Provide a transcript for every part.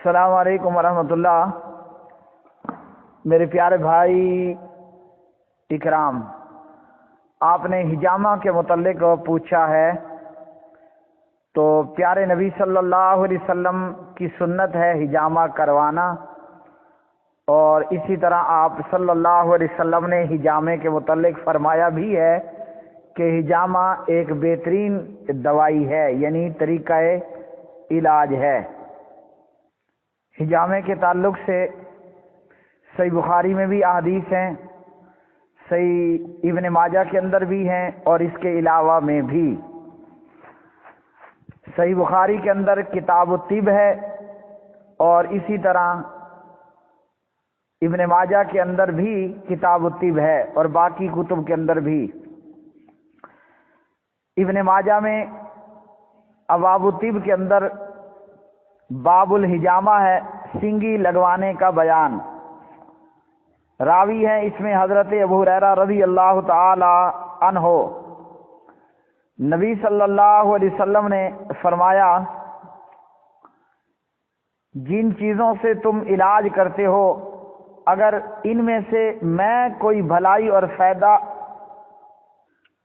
السلام علیکم ورحمۃ اللہ۔ میرے پیارے بھائی اکرام، آپ نے حجامہ کے متعلق پوچھا ہے، تو پیارے نبی صلی اللہ علیہ وسلم کی سنت ہے حجامہ کروانا، اور اسی طرح آپ صلی اللہ علیہ وسلم نے حجامے کے متعلق فرمایا بھی ہے کہ حجامہ ایک بہترین دوائی ہے، یعنی طریقہ علاج ہے۔ حجامے کے تعلق سے صحیح بخاری میں بھی احادیث ہیں، صحیح ابن ماجہ کے اندر بھی ہیں، اور اس کے علاوہ میں بھی صحیح بخاری کے اندر کتاب الطب ہے، اور اسی طرح ابن ماجہ کے اندر بھی کتاب الطب ہے، اور باقی کتب کے اندر بھی۔ ابن ماجہ میں ابواب الطب کے اندر باب الحجامہ ہے، سینگی لگوانے کا بیان۔ راوی ہیں اس میں حضرت ابو ہریرہ رضی اللہ تعالی عنہ۔ نبی صلی اللہ علیہ وسلم نے فرمایا، جن چیزوں سے تم علاج کرتے ہو، اگر ان میں سے میں کوئی بھلائی اور فائدہ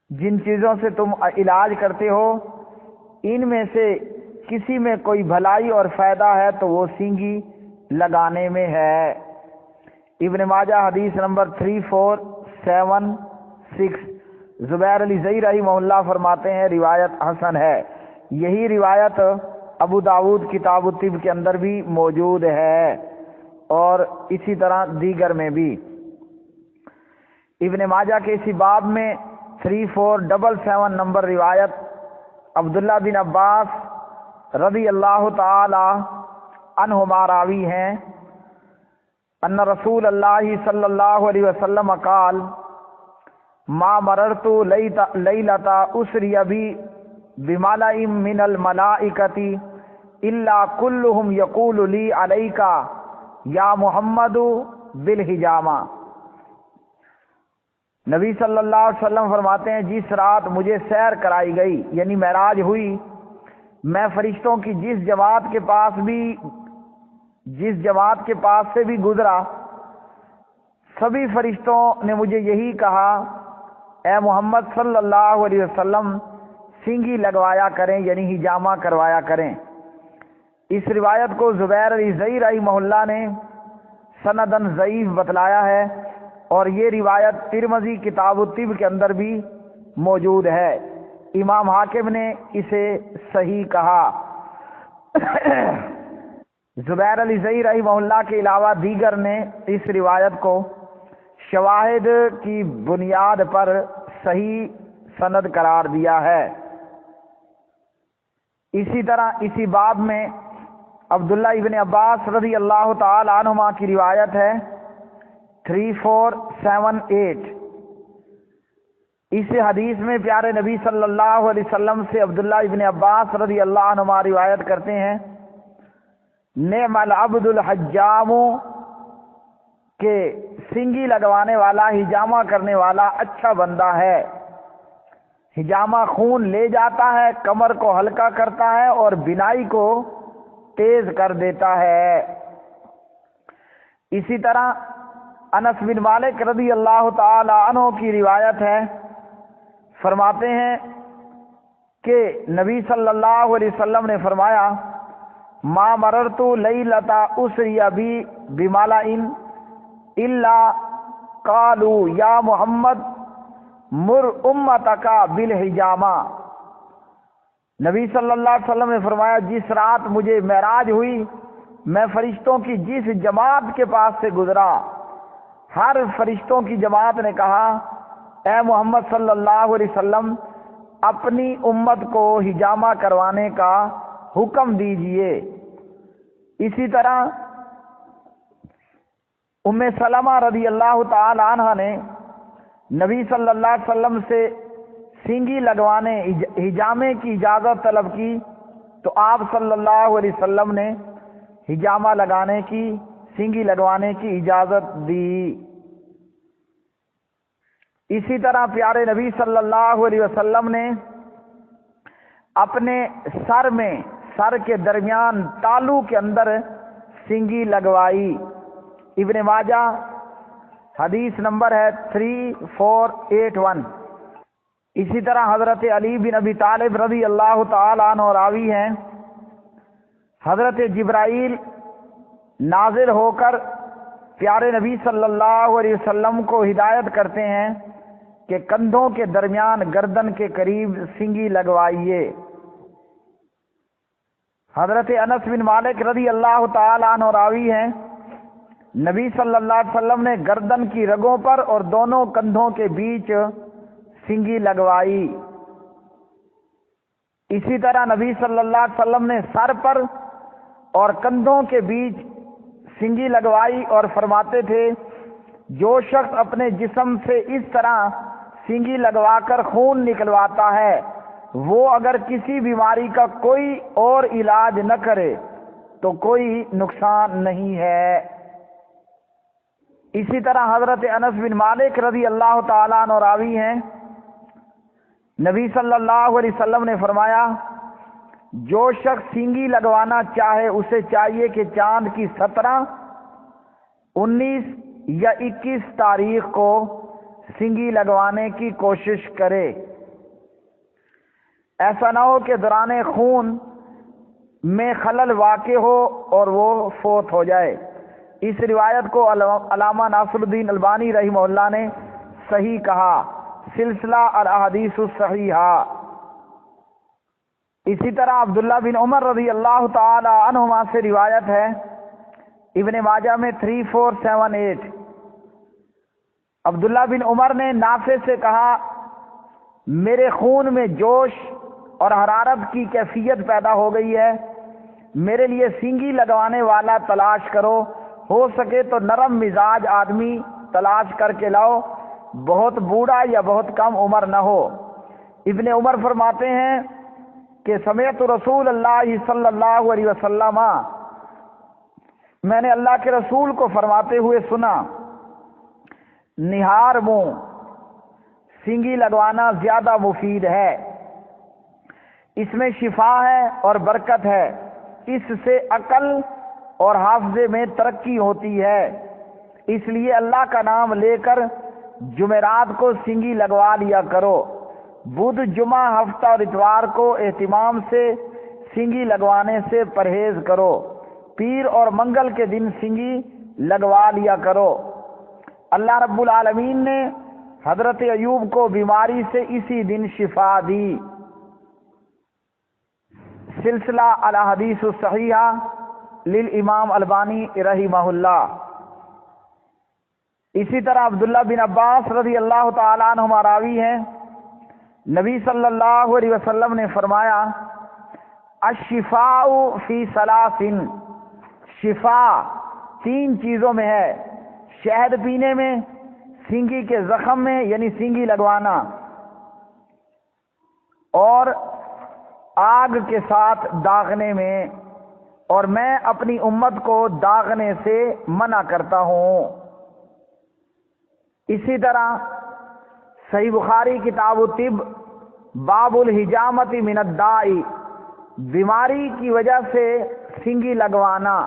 جن چیزوں سے تم علاج کرتے ہو ان میں سے کسی میں کوئی بھلائی اور فائدہ ہے تو وہ سینگی لگانے میں ہے۔ ابن ماجہ حدیث نمبر 3476۔ زبیر علی زئی رحمہ اللہ فرماتے ہیں روایت حسن ہے۔ یہی روایت ابو داود کتاب الطب کے اندر بھی موجود ہے، اور اسی طرح دیگر میں بھی۔ ابن ماجہ کے اسی باب میں 3477 نمبر روایت عبداللہ بن عباس رضی اللہ تعالی عنہما راوی ہیں، ان رسول اللہ صلی اللہ علیہ وسلم قال ما مررت لیلۃ اسری بی بملأ من الملائکۃ الا کلهم یقول لی علیک یا محمد بالحجامہ۔ نبی صلی اللہ علیہ وسلم فرماتے ہیں، جس رات مجھے سیر کرائی گئی، یعنی معراج ہوئی، میں فرشتوں کی جس جماعت کے پاس سے بھی گزرا، سبھی فرشتوں نے مجھے یہی کہا، اے محمد صلی اللہ علیہ وسلم سینگی لگوایا کریں، یعنی حجامہ کروایا کریں۔ اس روایت کو زبیر علی زئی رحمہ اللہ نے سندن ضعیف بتلایا ہے، اور یہ روایت ترمذی کتاب الطب کے اندر بھی موجود ہے۔ امام حاکم نے اسے صحیح کہا۔ زبیر علی زئی رحمہ اللہ کے علاوہ دیگر نے اس روایت کو شواہد کی بنیاد پر صحیح سند قرار دیا ہے۔ اسی طرح اسی باب میں عبداللہ ابن عباس رضی اللہ تعالی عنہما کی روایت ہے 3478۔ اس حدیث میں پیارے نبی صلی اللہ علیہ وسلم سے عبداللہ ابن عباس رضی اللہ عنہما روایت کرتے ہیں، نعم العبد الحجام، کہ سینگی لگوانے والا، حجامہ کرنے والا اچھا بندہ ہے۔ حجامہ خون لے جاتا ہے، کمر کو ہلکا کرتا ہے، اور بینائی کو تیز کر دیتا ہے۔ اسی طرح انس بن مالک رضی اللہ تعالی عنہ کی روایت ہے، فرماتے ہیں کہ نبی صلی اللہ علیہ وسلم نے فرمایا، ما مررت لیلۃ اسری بی بملأ الا قالوا یا محمد مر امتک بالحجامہ۔ نبی صلی اللہ علیہ وسلم نے فرمایا، جس رات مجھے معراج ہوئی، میں فرشتوں کی جس جماعت کے پاس سے گزرا، ہر فرشتوں کی جماعت نے کہا، اے محمد صلی اللہ علیہ وسلم اپنی امت کو حجامہ کروانے کا حکم دیجئے۔ اسی طرح ام سلمہ رضی اللہ تعالی عنہ نے نبی صلی اللہ علیہ وسلم سے سینگی لگوانے، حجامے کی اجازت طلب کی، تو آپ صلی اللہ علیہ وسلم نے حجامہ لگانے کی، سینگی لگوانے کی اجازت دی۔ اسی طرح پیارے نبی صلی اللہ علیہ وسلم نے اپنے سر کے درمیان تالو کے اندر سینگی لگوائی۔ ابن ماجہ حدیث نمبر ہے 3481۔ اسی طرح حضرت علی بن ابی طالب رضی اللہ تعالی عنہ راوی ہیں، حضرت جبرائیل نازل ہو کر پیارے نبی صلی اللہ علیہ وسلم کو ہدایت کرتے ہیں کہ کندھوں کے درمیان گردن کے قریب سینگی لگوائیے۔ حضرت انس بن مالک رضی اللہ تعالی عنہ راوی ہیں، نبی صلی اللہ علیہ وسلم نے گردن کی رگوں پر اور دونوں کندھوں کے بیچ سینگی لگوائی۔ اسی طرح نبی صلی اللہ علیہ وسلم نے سر پر اور کندھوں کے بیچ سینگی لگوائی اور فرماتے تھے جو شخص اپنے جسم سے اس طرح سینگی لگوا کر خون نکلواتا ہے وہ اگر کسی بیماری کا کوئی اور علاج نہ کرے تو کوئی نقصان نہیں ہے۔ اسی طرح حضرت انس بن مالک رضی اللہ تعالیٰ عنہ راوی ہیں، نبی صلی اللہ علیہ وسلم نے فرمایا جو شخص سینگی لگوانا چاہے اسے چاہیے کہ چاند کی 17، 19 یا 21 تاریخ کو سینگی لگوانے کی کوشش کرے۔ ایسا نہ ہو کہ دوران خون میں خلل واقع ہو اور وہ فوت ہو جائے۔ اس روایت کو علامہ ناصر الدین البانی رحمہ اللہ نے صحیح کہا، سلسلہ الاحادیث الصحیحہ۔ اسی طرح عبداللہ بن عمر رضی اللہ تعالی عنہما سے روایت ہے، ابن ماجہ میں 3478۔ عبداللہ بن عمر نے نافع سے کہا میرے خون میں جوش اور حرارت کی کیفیت پیدا ہو گئی ہے، میرے لیے سینگی لگوانے والا تلاش کرو، ہو سکے تو نرم مزاج آدمی تلاش کر کے لاؤ، بہت بوڑھا یا بہت کم عمر نہ ہو۔ ابن عمر فرماتے ہیں کہ سمعت رسول اللہ صلی اللہ علیہ وسلم، میں نے اللہ کے رسول کو فرماتے ہوئے سنا، نہار منہ سینگی لگوانا زیادہ مفید ہے، اس میں شفا ہے اور برکت ہے، اس سے عقل اور حافظے میں ترقی ہوتی ہے، اس لیے اللہ کا نام لے کر جمعرات کو سینگی لگوا لیا کرو، بدھ جمعہ ہفتہ اور اتوار کو اہتمام سے سینگی لگوانے سے پرہیز کرو، پیر اور منگل کے دن سینگی لگوا لیا کرو۔ اللہ رب العالمین نے حضرت ایوب کو بیماری سے اسی دن شفا دی۔ سلسلہ الاحادیث الصحیحہ للامام البانی رحمہ اللہ۔ اسی طرح عبداللہ بن عباس رضی اللہ تعالیٰ عنہما راوی ہیں، نبی صلی اللہ علیہ وسلم نے فرمایا الشفاء فی ثلاث، شفا 3 چیزوں میں ہے، شہد پینے میں، سینگی کے زخم میں یعنی سینگی لگوانا، اور آگ کے ساتھ داغنے میں، اور میں اپنی امت کو داغنے سے منع کرتا ہوں۔ اسی طرح صحیح بخاری کتاب الطب باب الحجامت من الداء، بیماری کی وجہ سے سینگی لگوانا۔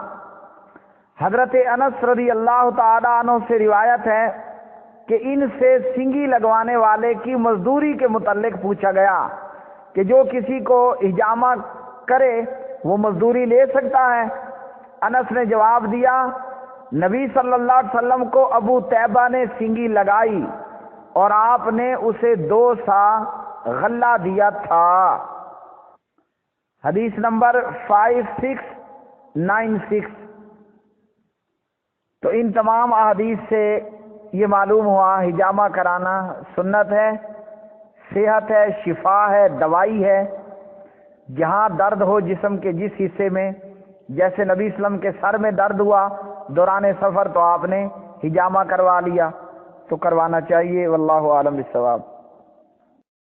حضرت انس رضی اللہ تعالی عنہ سے روایت ہے کہ ان سے سینگی لگوانے والے کی مزدوری کے متعلق پوچھا گیا کہ جو کسی کو حجامہ کرے وہ مزدوری لے سکتا ہے؟ انس نے جواب دیا نبی صلی اللہ علیہ وسلم کو ابو طیبہ نے سینگی لگائی اور آپ نے اسے 2 سا غلہ دیا تھا۔ حدیث نمبر 5696۔ تو ان تمام احادیث سے یہ معلوم ہوا حجامہ کرانا سنت ہے، صحت ہے، شفا ہے، دوائی ہے۔ جہاں درد ہو جسم کے جس حصے میں، جیسے نبی اسلام کے سر میں درد ہوا دوران سفر تو آپ نے حجامہ کروا لیا، تو کروانا چاہیے۔ واللہ عالم بالصواب۔